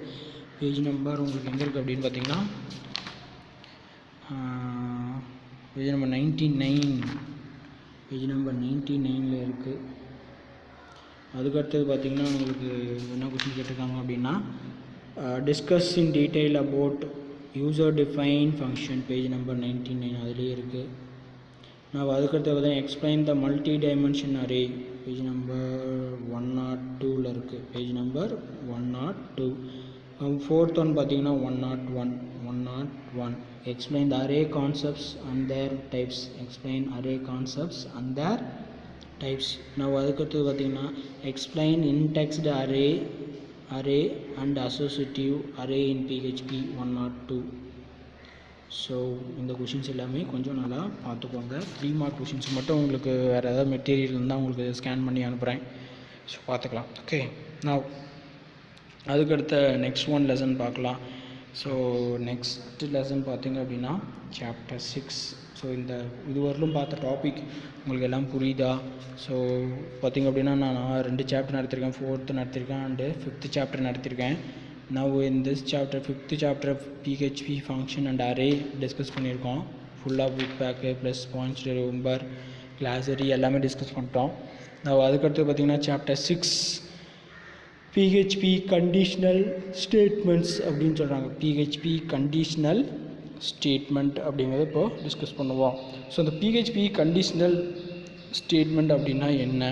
பேஜ் நம்பர் உங்களுக்கு எங்கே இருக்குது அப்படின்னு பார்த்தீங்கன்னா பேஜ் நம்பர் 99 இருக்குது. அதுக்கடுத்தது பார்த்தீங்கன்னா உங்களுக்கு என்ன கொஷின் கேட்டிருக்காங்க அப்படின்னா discuss in detail about user define function page number 99 அதுலேயே இருக்குது. நான் அதுக்கடுத்து பார்த்தீங்கன்னா explain the multi dimension array page number 102 இருக்குது. Page number 102. ஃபோர்த் ஒன் பார்த்தீங்கன்னா 101. Explain the array concepts and their types. நான் அதுக்கடுத்து பார்த்தீங்கன்னா explain indexed array and associative array in PHP 102. ஸோ இந்த கொஷின்ஸ் எல்லாமே கொஞ்சம் நல்லா பார்த்துக்கோங்க. 3 mark கொஷின்ஸ் மட்டும் உங்களுக்கு வேறு ஏதாவது மெட்டீரியல் இருந்தால் உங்களுக்கு ஸ்கேன் பண்ணி அனுப்புகிறேன். ஸோ பார்த்துக்கலாம். ஓகே, நான் அதுக்கடுத்த நெக்ஸ்ட் ஒன் லெசன் பார்க்கலாம். ஸோ நெக்ஸ்ட் லெசன் பார்த்திங்க அப்படின்னா சாப்டர் 6. ஸோ இந்த இதுவரையிலும் பார்த்த டாபிக் உங்களுக்கு எல்லாம் புரியுதா? ஸோ பார்த்திங்க அப்படின்னா நான் 2 சாப்டர் நடத்திருக்கேன், 4th நடத்திருக்கேன் அண்டு 5th சாப்டர் நடத்திருக்கேன். Now in this chapter 5th chapter PHP function and array discuss பண்ணியிருக்கோம். ஃபுல்லாக book bag plus points remember கிளாஸரி எல்லாமே டிஸ்கஸ் பண்ணிட்டோம். நான் அதுக்கடுத்து பார்த்திங்கன்னா சாப்டர் 6 PHP கண்டிஷ்னல் ஸ்டேட்மெண்ட்ஸ் அப்படின்னு சொல்கிறாங்க. PHP கண்டிஷ்னல் ஸ்டேட்மெண்ட் அப்படிங்கிறத இப்போது டிஸ்கஸ் பண்ணுவோம். ஸோ அந்த PHP கண்டிஷ்னல் ஸ்டேட்மெண்ட் அப்படின்னா என்ன,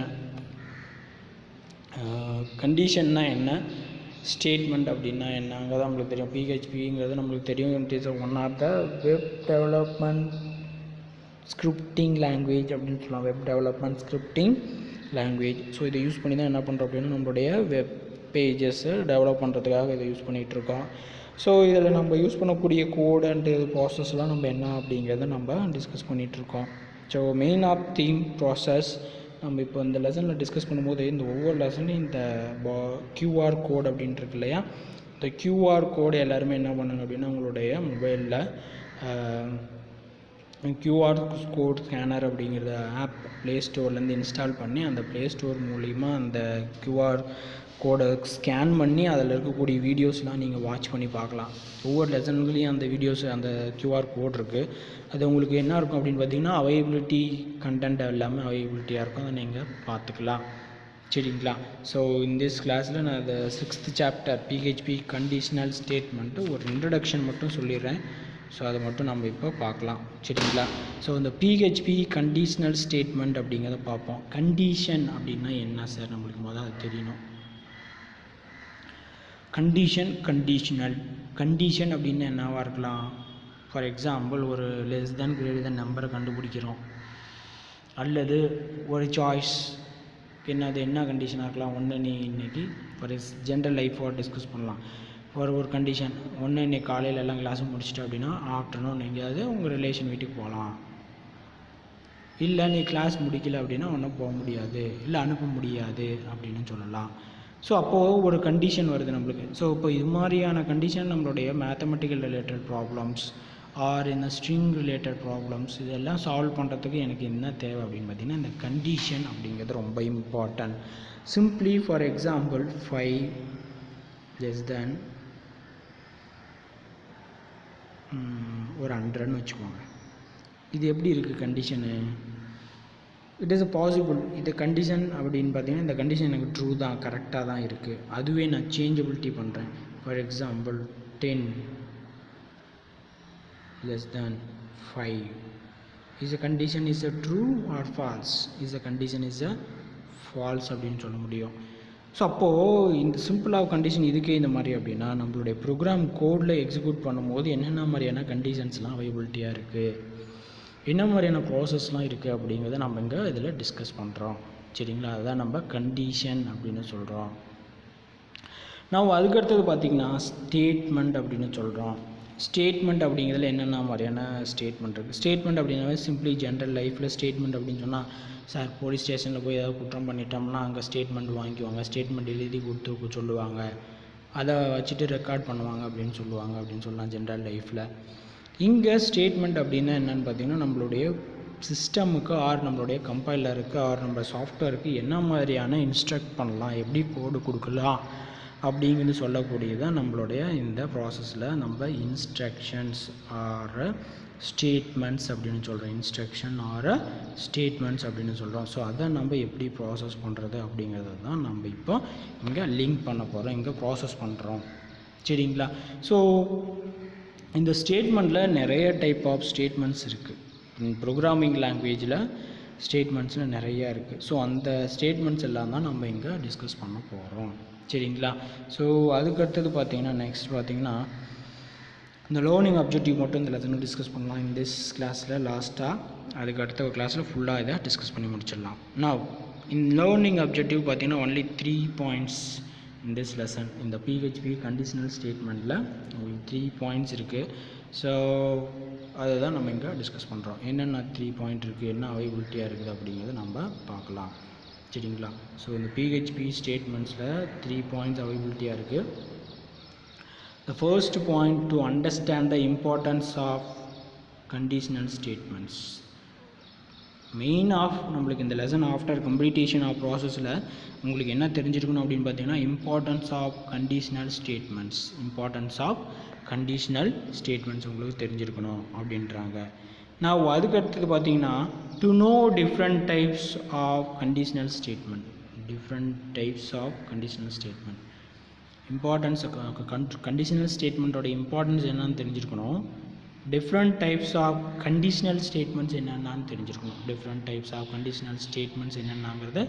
கண்டிஷன்னா என்ன, ஸ்டேட்மெண்ட் அப்படின்னா என்னங்கிறது நம்மளுக்கு தெரியும். PHPங்கிறது நம்மளுக்கு தெரியும். It is one of the web development scripting language அப்படின்னு சொல்லலாம். Web development scripting language. So இதை யூஸ் பண்ணி தான் என்ன பண்ணுறோம் அப்படின்னா நம்மளுடைய வெப் பேஜஸை டெவலப் பண்ணுறதுக்காக இதை யூஸ் பண்ணிகிட்ருக்கோம். ஸோ இதில் நம்ம யூஸ் பண்ணக்கூடிய கோடு அண்டு ப்ராசஸ்லாம் நம்ம என்ன அப்படிங்கிறத நம்ம டிஸ்கஸ் பண்ணிகிட்ருக்கோம். So main of theme process நம்ம இப்போ இந்த லெசனில் டிஸ்கஸ் பண்ணும்போது இந்த ஒவ்வொரு லெசன்லையும் இந்த QR கோட் அப்படின்ட்டு இருக்கு இல்லையா, இந்த QR கோடு எல்லாருமே என்ன பண்ணுங்க அப்படின்னா உங்களுடைய மொபைலில் QR கோட் ஸ்கேனர் அப்படிங்கிற ஆப் ப்ளே ஸ்டோர்லேருந்து இன்ஸ்டால் பண்ணி அந்த ப்ளே ஸ்டோர் மூலிமா அந்த QR கோடை ஸ்கேன் பண்ணி அதில் இருக்கக்கூடிய வீடியோஸ்லாம் நீங்கள் வாட்ச் பண்ணி பார்க்கலாம். ஒவ்வொரு லெசன்களையும் அந்த வீடியோஸ் அந்த QR கோட் இருக்குது. அது உங்களுக்கு என்ன இருக்கும் அப்படின்னு பார்த்தீங்கன்னா அவைலபிலிட்டி கண்டென்ட் எல்லாமே அவைலபிலிட்டியாக இருக்கும். அதை நீங்கள் பார்த்துக்கலாம். சரிங்களா? ஸோ இந்த கிளாஸில் நான் இந்த 6th chapter PHP conditional statement ஒரு இன்ட்ரடக்ஷன் மட்டும் சொல்லிடுறேன். ஸோ அதை மட்டும் நம்ம இப்போ பார்க்கலாம். சரிங்களா? ஸோ இந்த PHP கண்டிஷ்னல் ஸ்டேட்மெண்ட் அப்படிங்கிறத பார்ப்போம். கண்டிஷன் அப்படின்னா என்ன சார், நம்மளுக்கு முதல்ல அது தெரியணும். கண்டிஷனல் கண்டிஷன் அப்படின்னா என்னவாக இருக்கலாம்? ஃபார் எக்ஸாம்பிள் ஒரு லெஸ் தென் கிரேட்டர் தென் நம்பரை கண்டுபிடிக்கிறோம், அல்லது ஒரு சாய்ஸ் என்னது என்ன கண்டிஷனாக இருக்கலாம். ஒன்று நீ இன்றைக்கி ஃபார் ஜென்ரல் லைஃபோட டிஸ்கஸ் பண்ணலாம். ஒரு கண்டிஷன் ஒன்று இன்றைக்கி காலையில் எல்லாம் கிளாஸும் முடிச்சிட்டு அப்படின்னா ஆஃப்டர்நூன் எங்கேயாவது உங்கள் ரிலேஷன் வீட்டுக்கு போகலாம். இல்லை நீ கிளாஸ் முடிக்கல அப்படின்னா ஒன்றும் போக முடியாது, இல்லை அனுப்ப முடியாது அப்படின்னு சொல்லலாம். ஸோ அப்போது ஒரு கண்டிஷன் வருது நம்மளுக்கு. ஸோ இப்போ இது மாதிரியான கண்டிஷன் நம்மளுடைய மேத்தமெட்டிக்கல் ரிலேட்டட் ப்ராப்ளம்ஸ் ஆர் இந்த ஸ்ட்ரிங் ரிலேட்டட் ப்ராப்ளம்ஸ் இதெல்லாம் சால்வ் பண்ணுறதுக்கு எனக்கு என்ன தேவை அப்படின்னு பார்த்திங்கன்னா இந்த கண்டிஷன் அப்படிங்கிறது ரொம்ப important. Simply for example 5 less than ஒரு 100ன்னு வச்சுக்கோங்க. இது எப்படி இருக்குது கண்டிஷனு? It is possible. இது கண்டிஷன் அப்படின்னு பார்த்தீங்கன்னா இந்த கண்டிஷன் எனக்கு ட்ரூ தான், கரெக்டாக தான் இருக்குது. அதுவே நான் சேஞ்சபிலிட்டி பண்ணுறேன். For example 10 less than 5 is a condition is a true or false, is a condition is a false அப்படின்னு சொல்ல முடியும். ஸோ அப்போது இந்த சிம்பிள் ஆஃப் கண்டிஷன் இதுக்கே இந்த மாதிரி அப்படின்னா நம்மளுடைய ப்ரோக்ராம் கோடில் எக்ஸிக்யூட் பண்ணும்போது என்னென்ன மாதிரியான கண்டிஷன்ஸ்லாம் அவைலபிலிட்டியாக இருக்குது, என்ன மாதிரியான ப்ராசஸ்லாம் இருக்குது அப்படிங்கிறத நம்ம இங்கே இதில் டிஸ்கஸ் பண்ணுறோம். சரிங்களா? அதுதான் நம்ம கண்டிஷன் அப்படின்னு சொல்கிறோம். நான் அதுக்கடுத்தது பார்த்திங்கன்னா ஸ்டேட்மெண்ட் அப்படின்னு சொல்கிறோம். ஸ்டேட்மெண்ட் அப்படிங்கிறதுல என்னென்ன மாதிரியான ஸ்டேட்மெண்ட் இருக்குது. ஸ்டேட்மெண்ட் அப்படின்னாவே சிம்பிளி ஜென்ரல் லைஃப்பில் ஸ்டேட்மெண்ட் அப்படின்னு சொன்னால் சார் போலீஸ் ஸ்டேஷனில் போய் ஏதாவது குற்றம் பண்ணிட்டோம்னா அங்கே ஸ்டேட்மெண்ட் வாங்கிக்குவாங்க, ஸ்டேட்மெண்ட் எழுதி கொடுத்து சொல்லுவாங்க, அதை வச்சுட்டு ரெக்கார்ட் பண்ணுவாங்க அப்படின்னு சொல்லுவாங்க அப்படின்னு சொல்லலாம் ஜென்ரல் லைஃப்பில். இங்கே ஸ்டேட்மெண்ட் அப்படின்னா என்னென்னு பார்த்திங்கன்னா நம்மளுடைய சிஸ்டமுக்கு ஆர் நம்மளுடைய கம்பைலருக்கு ஆர் நம்ம சாஃப்ட்வேருக்கு என்ன மாதிரியான இன்ஸ்ட்ரக்ட் பண்ணலாம், எப்படி கோடு கொடுக்கலாம் அப்படிங்கிறது சொல்லக்கூடியதான் நம்மளுடைய இந்த ப்ராசஸில் நம்ம இன்ஸ்ட்ரக்ஷன்ஸ் ஆர் ஸ்டேட்மெண்ட்ஸ் அப்படின்னு சொல்கிறோம். இன்ஸ்ட்ரக்ஷன் ஆர் ஸ்டேட்மெண்ட்ஸ் அப்படின்னு சொல்கிறோம். ஸோ அதை நம்ம எப்படி ப்ராசஸ் பண்ணுறது அப்படிங்கிறது தான் நம்ம இப்போ இங்கே லிங்க் பண்ண போகிறோம், இங்கே ப்ராசஸ் பண்ணுறோம். சரிங்களா? ஸோ இந்த ஸ்டேட்மெண்ட்டில் நிறைய டைப் ஆஃப் ஸ்டேட்மெண்ட்ஸ் இருக்குது. ப்ரோக்ராமிங் லாங்குவேஜில் ஸ்டேட்மெண்ட்ஸில் நிறையா இருக்குது. ஸோ அந்த ஸ்டேட்மெண்ட்ஸ் எல்லாம் தான் நம்ம இங்கே டிஸ்கஸ் பண்ண போகிறோம். சரிங்களா? ஸோ அதுக்கடுத்தது பார்த்திங்கன்னா நெக்ஸ்ட் பார்த்திங்கன்னா இந்த லேர்னிங் அப்ஜெக்டிவ் மட்டும் இந்த லெசனில் டிஸ்கஸ் பண்ணலாம் இந்த கிளாஸில் லாஸ்ட்டாக. அதுக்கு அடுத்த கிளாஸில் ஃபுல்லாக இதை டிஸ்கஸ் பண்ணி முடிச்சிடலாம். நவ் இன் லேர்னிங் அப்ஜெக்டிவ் பார்த்திங்கன்னா only 3 points in this lesson. இந்த PHP கண்டிஷனல் ஸ்டேட்மெண்ட்டில் உங்களுக்கு 3 பாயிண்ட்ஸ் இருக்குது. ஸோ அதை தான் நம்ம இங்கே டிஸ்கஸ் பண்ணுறோம். என்னென்ன 3 பாயிண்ட் இருக்குது, என்ன அவைலபிலிட்டியாக இருக்குது அப்படிங்கிறத நம்ம பார்க்கலாம். சரிங்களா? ஸோ இந்த PHP ஸ்டேட்மெண்ட்ஸில் 3 பாயிண்ட்ஸ் அவைலபிலிட்டியாக இருக்குது. The first point to understand the importance of conditional statements. Main of நம்மளுக்கு இந்த லெசன் ஆஃப்டர் கம்ப்ளீட்டேஷன் ஆஃப் ப்ராசஸில் உங்களுக்கு என்ன தெரிஞ்சிருக்கணும் அப்படின்னு பார்த்தீங்கன்னா importance of conditional statements. Importance of conditional statements உங்களுக்கு தெரிஞ்சிருக்கணும் அப்படின்றாங்க. நான் அதுக்கு அடுத்தது பார்த்தீங்கன்னா to know different types of conditional statement. Importance conditional ஸ்டேட்மெண்ட்டோட இம்பார்ட்டன்ஸ் என்னன்னு தெரிஞ்சிருக்கணும். Different types of conditional statements என்னென்னு தெரிஞ்சிருக்கணுங்கிறத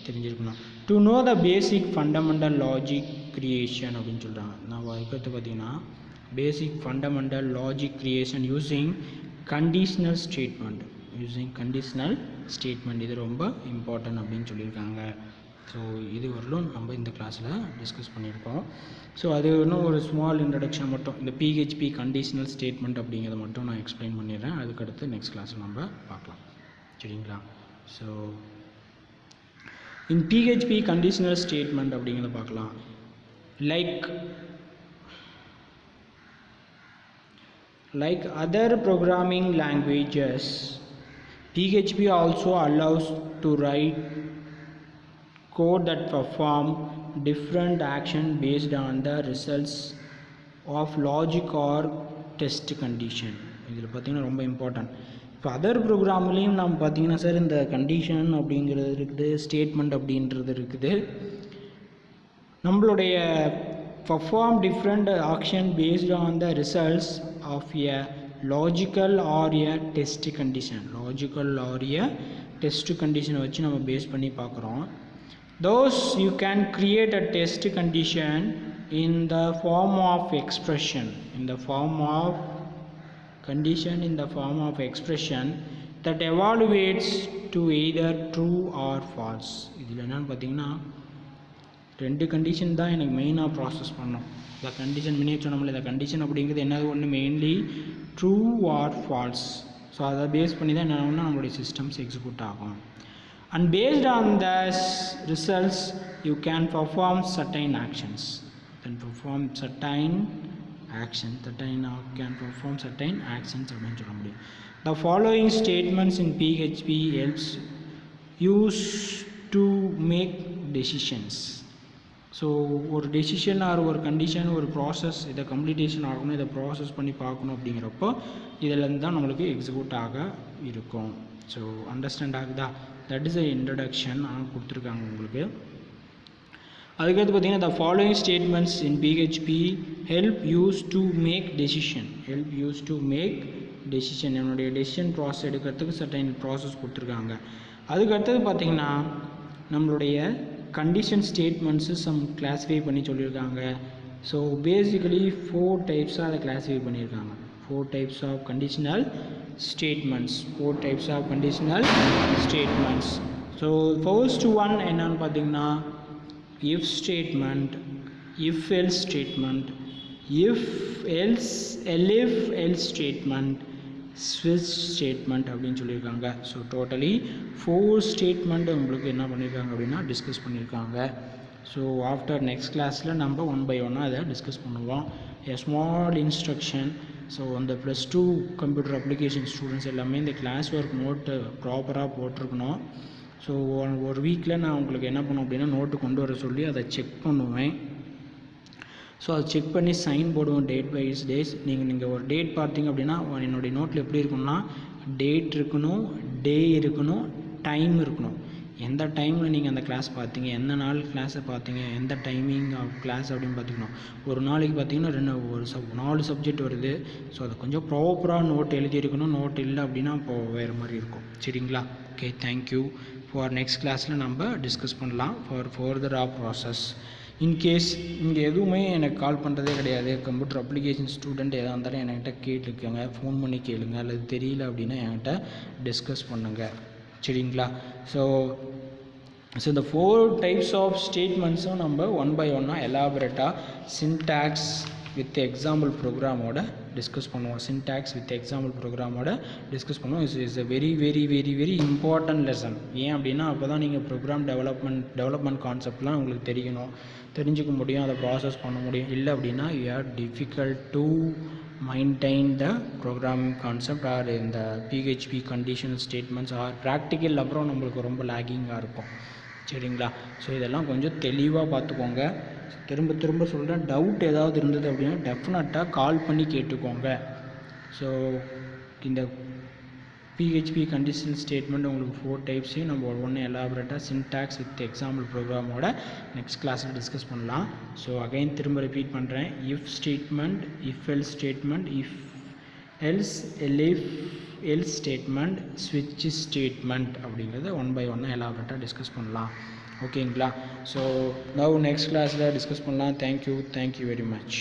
தெரிஞ்சிருக்கணும். To know the basic fundamental logic creation அப்படின்னு சொல்கிறாங்க. நான் அதுக்கடுத்து பார்த்தீங்கன்னா basic fundamental logic creation using conditional statement இது ரொம்ப இம்பார்ட்டன்ட் அப்படின்னு சொல்லியிருக்காங்க. ஸோ இது வரலும் நம்ம இந்த கிளாஸில் டிஸ்கஸ் பண்ணியிருக்கோம். ஸோ அது இன்னும் ஒரு ஸ்மால் இன்ட்ரடக்ஷன் மட்டும், இந்த பிஹெச்பி கண்டிஷனல் ஸ்டேட்மெண்ட் அப்படிங்கிறத மட்டும் நான் எக்ஸ்பிளைன் பண்ணிடுறேன். அதுக்கடுத்து நெக்ஸ்ட் கிளாஸில் நம்ம பார்க்கலாம். சரிங்களா? So in PHP conditional statement அப்படிங்கிறத பார்க்கலாம். Like other programming languages, PHP also allows to write code that perform different action based on the results of logic or test condition. இதில் பார்த்தீங்கன்னா ரொம்ப இம்பார்ட்டன்ட். இப்போ அதர் ப்ரோக்ராம்லேயும் நம்ம பார்த்தீங்கன்னா சார் இந்த condition அப்படிங்கிறது இருக்குது, ஸ்டேட்மெண்ட் அப்படின்றது இருக்குது. நம்மளுடைய perform different action based on the results of a logical or a test condition. வச்சு நம்ம பேஸ் பண்ணி பார்க்குறோம். Those you can create a test condition in the form of expression, that evaluates to either true or false. இதில் என்னென்னு பார்த்தீங்கன்னா ரெண்டு condition தான் எனக்கு மெயினாக ப்ராசஸ் பண்ணோம். இந்த கண்டிஷன் முன்னே சொன்னோம்ல, இந்த கண்டிஷன் அப்படிங்கிறது என்னது, ஒன்று mainly true or false. So அதை பேஸ் பண்ணி தான் என்ன ஆகும்னா நம்மளுடைய சிஸ்டம்ஸ் எக்ஸிக்யூட் ஆகும். And based on the results you can perform certain actions. அப்படின்னு சொல்ல முடியும். The following statements in PHP helps us to make decisions. So ஒரு டெசிஷன் ஆர் ஒரு கண்டிஷன், ஒரு ப்ராசஸ், இதை கம்ப்ளீட்டேஷன் ஆகணும், இதை ப்ராசஸ் பண்ணி பார்க்கணும் அப்படிங்கிறப்போ இதிலேருந்து தான் நம்மளுக்கு எக்ஸிக்யூட் ஆக இருக்கும். ஸோ அண்டர்ஸ்டாண்ட் ஆகுதா? தட் இஸ் அ இன்ட்ரடக்ஷன் கொடுத்துருக்காங்க உங்களுக்கு. அதுக்கடுத்து பார்த்தீங்கன்னா the following statements in PHP help us to make decision. என்னுடைய டெசிஷன் ப்ராசஸ் எடுக்கிறதுக்கு சர்டைன் ப்ராசஸ் கொடுத்துருக்காங்க. அதுக்கடுத்தது பார்த்தீங்கன்னா நம்மளுடைய கண்டிஷன் ஸ்டேட்மெண்ட்ஸு சம் கிளாஸிஃபை பண்ணி சொல்லியிருக்காங்க. ஸோ பேசிக்கலி 4 டைப்ஸாக அதை கிளாஸிஃபை பண்ணியிருக்காங்க. 4 types of conditional statements. So first one என்னன்னு பார்த்தீங்கன்னா if statement, if else statement, if else statement, ஸ்விட்ச் ஸ்டேட்மெண்ட் அப்படின்னு சொல்லியிருக்காங்க. ஸோ டோட்டலி 4 ஸ்டேட்மெண்ட் உங்களுக்கு என்ன பண்ணியிருக்காங்க அப்படின்னா டிஸ்கஸ் பண்ணியிருக்காங்க. ஸோ ஆஃப்டர் நெக்ஸ்ட் கிளாஸில் நம்ம 1 by 1 அதை டிஸ்கஸ் பண்ணுவோம். A small instruction. ஸோ அந்த +2 கம்ப்யூட்டர் அப்ளிகேஷன் ஸ்டூடெண்ட்ஸ் எல்லாமே இந்த கிளாஸ் ஒர்க் நோட்டு ப்ராப்பராக போட்டிருக்கணும். ஸோ ஒரு வீக்கில் நான் உங்களுக்கு என்ன பண்ணுவேன் அப்படின்னா நோட்டு கொண்டு வர சொல்லி அதை செக் பண்ணுவேன். ஸோ அதை செக் பண்ணி சைன் போடுவோம் டேட் பை டேஸ். நீங்கள் ஒரு டேட் பார்த்தீங்க அப்படின்னா என்னுடைய நோட்டில் எப்படி இருக்கணும்னா டேட் இருக்கணும், டே இருக்கணும், டைம் இருக்கணும். எந்த டைமில் நீங்கள் அந்த கிளாஸ் பார்த்தீங்க, எந்த நாள் கிளாஸை பார்த்தீங்க, எந்த டைமிங் ஆஃப் கிளாஸ் அப்படின்னு பார்த்துக்கணும். ஒரு நாளைக்கு பார்த்தீங்கன்னா 4 சப்ஜெக்ட் வருது. ஸோ அதை கொஞ்சம் ப்ராப்பராக நோட் எழுதியிருக்கணும். நோட் இல்லை அப்படின்னா இப்போது வேறு மாதிரி இருக்கும். சரிங்களா? Okay, thank you. ஃபார் நெக்ஸ்ட் கிளாஸில் நம்ம டிஸ்கஸ் பண்ணலாம் ஃபார் ஃபர்தராக ப்ராசஸ். இன்கேஸ் இங்கே எதுவுமே எனக்கு கால் பண்ணுறதே கிடையாது, கம்ப்யூட்டர் அப்ளிகேஷன் ஸ்டூடெண்ட் எதாக இருந்தாலும் என்கிட்ட கேட்டுக்கோங்க, ஃபோன் பண்ணி கேளுங்க, அல்லது தெரியல அப்படின்னா என்கிட்ட டிஸ்கஸ் பண்ணுங்கள். சரிங்களா? ஸோ இந்த 4 டைப்ஸ் ஆஃப் ஸ்டேட்மெண்ட்ஸும் நம்ம 1 by 1 எலாபரேட்டாக சின்டாக்ஸ் வித் எக்ஸாம்பிள் ப்ரோக்ராமோட டிஸ்கஸ் பண்ணுவோம். Is a very very very very important lesson. ஏன் அப்படின்னா அப்போ தான் நீங்கள் ப்ரோக்ராம் டெவலப்மெண்ட் கான்செப்ட்லாம் உங்களுக்கு தெரிஞ்சுக்க முடியும், அதை ப்ராசஸ் பண்ண முடியும். இல்லை அப்படின்னா you are difficult to maintain the programming concept or இந்த PHP conditional statements or practical அப்புறம் நம்மளுக்கு ரொம்ப லேகிங்காக இருக்கும். சரிங்களா? ஸோ இதெல்லாம் கொஞ்சம் தெளிவாக பார்த்துக்கோங்க. திரும்ப சொல்கிறேன், டவுட் ஏதாவது இருந்தது அப்படின்னா டெஃபினட்டாக கால் பண்ணி கேட்டுக்கோங்க. ஸோ இந்த PHP கண்டிஷனல் ஸ்டேட்மெண்ட் உங்களுக்கு 4 டைப்ஸையும் நம்ம ஒன்று எலாபரேட்டாக சின்டாக்ஸ் வித் எக்ஸாம்பிள் ப்ரோக்ராமோட நெக்ஸ்ட் கிளாஸில் டிஸ்கஸ் பண்ணலாம். ஸோ அகைன் திரும்ப ரிப்பீட் பண்ணுறேன். If statement, if else statement, if else, else statement, ஸ்விட்ச் ஸ்டேட்மெண்ட் அப்படிங்கிறத ஒன் பை ஒன்னாக எலாபரேட்டாக டிஸ்கஸ் பண்ணலாம். ஓகேங்களா? ஸோ நவ் நெக்ஸ்ட் கிளாஸில் டிஸ்கஸ் பண்ணலாம். Thank you very much.